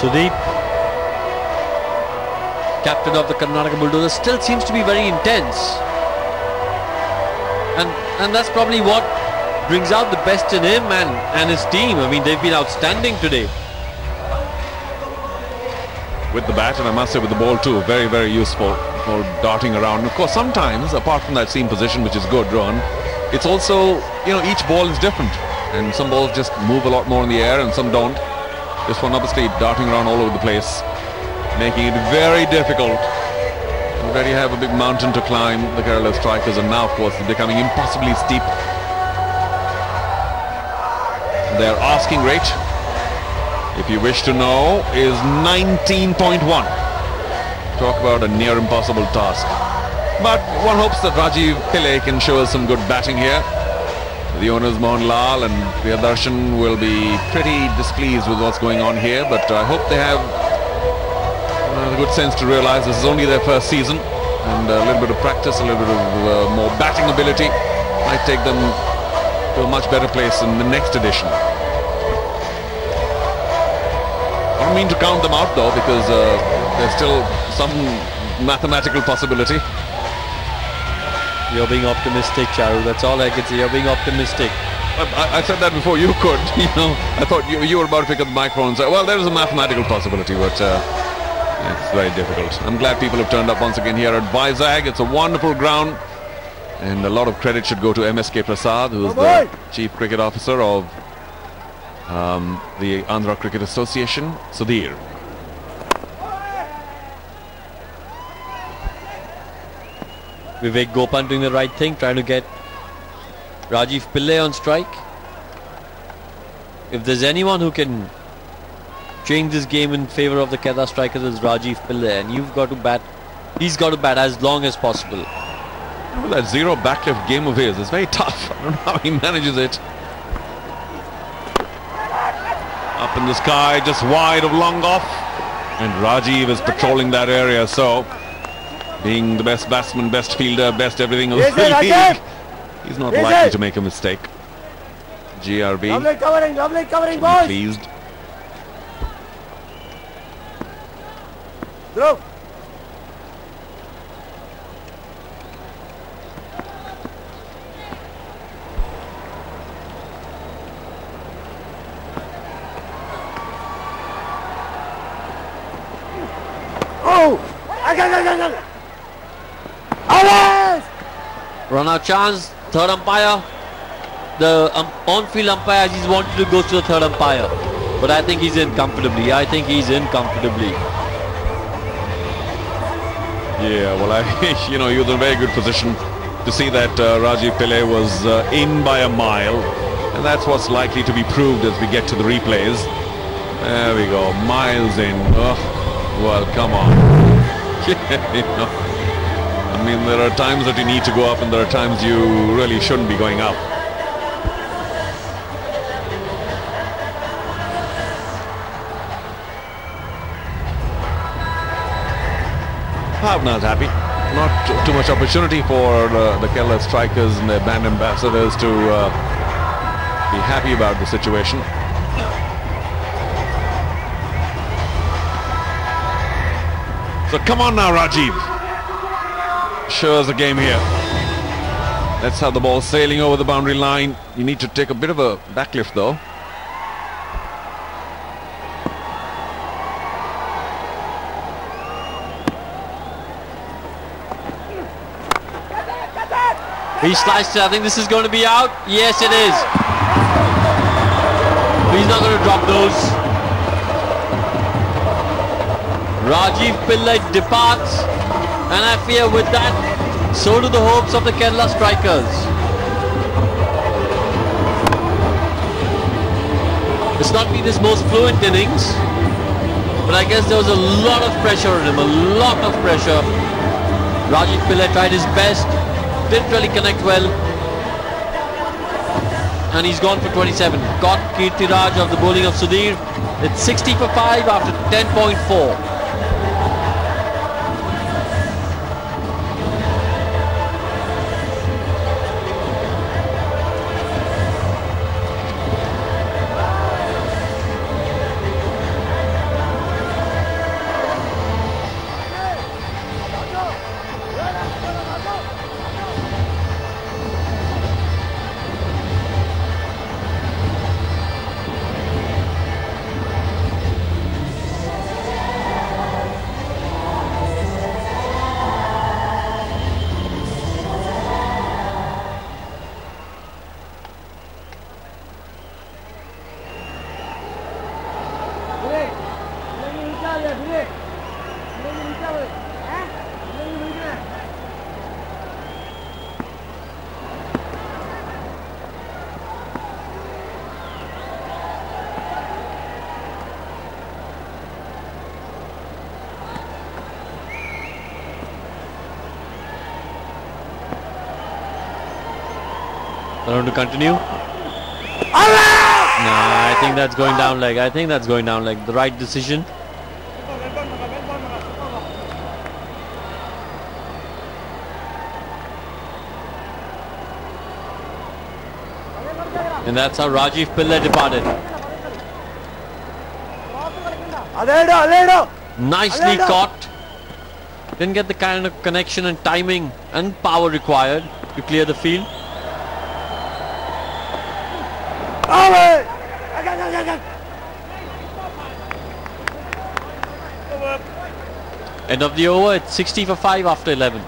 Sudeep, captain of the Karnataka Bulldozers, still seems to be very intense. And that's probably what brings out the best in him and his team. I mean, they've been outstanding today. With the bat, and I must say with the ball too, very, very useful for darting around. And of course, sometimes, apart from that seam position, which is good, Rohan, it's also, each ball is different. And some balls just move a lot more in the air and some don't. This one obviously darting around all over the place, making it very difficult. Already have a big mountain to climb, the Kerala strikers, and now of course they're becoming impossibly steep. Their asking rate, if you wish to know, is 19.1. Talk about a near impossible task. But one hopes that Rajiv Pillai can show us some good batting here. The owners Mohan Lal and Priyadarshan will be pretty displeased with what's going on here, but I hope they have a good sense to realize this is only their first season, and a little bit of practice, a little bit of more batting ability might take them to a much better place in the next edition. I don't mean to count them out though, because there's still some mathematical possibility. You're being optimistic, Charu. That's all I can say. You're being optimistic. I said that before you could. I thought you were about to pick up the microphone and say, well, there is a mathematical possibility, but it's very difficult. I'm glad people have turned up once again here at Vizag. It's a wonderful ground, and a lot of credit should go to MSK Prasad, who is the Chief Cricket Officer of the Andhra Cricket Association. Sudhir. Vivek Gopan doing the right thing, trying to get Rajiv Pillai on strike. If there's anyone who can change this game in favour of the Kerala strikers, is Rajiv Pillai, and you've got to bat. He's got to bat as long as possible. Well, that zero backlift game of his is very tough. I don't know how he manages it. Up in the sky, just wide of long off, and Rajiv is patrolling that area. So, being the best batsman, best fielder, best everything of the league, he's not likely to make a mistake. GRB, lovely covering, boys. Pleased. Throw. Run out chance, third umpire. The on-field umpire, he's wanted to go to the third umpire, but I think he's in comfortably. Yeah, well, he was in a very good position to see that Rajiv Pillai was in by a mile, and that's what's likely to be proved as we get to the replays. There we go, miles in. Oh, well, come on. I mean, there are times that you need to go up, and there are times you really shouldn't be going up. Bhavna's happy. Not too much opportunity for the Kerala strikers and their band ambassadors to be happy about the situation. So come on now, Rajiv. Show us the game here. Let's have the ball sailing over the boundary line. You need to take a bit of a backlift though. He sliced it. I think this is going to be out. Yes, it is. He's not going to drop those. Rajiv Pillai departs, and I fear with that, so do the hopes of the Kerala strikers. It's not been his most fluent innings, but I guess there was a lot of pressure on him, a lot of pressure. Rajiv Pillai tried his best, didn't really connect well, and he's gone for 27. Caught Kirtiraj of the bowling of Sudhir. It's 60 for 5 after 10.4. Around to continue. Nah, I think that's going down leg. I think that's going down leg. The right decision. And that's how Rajiv Pillai departed. Nicely caught. Didn't get the kind of connection and timing and power required to clear the field. End of the over. It's 60 for 5 after 11.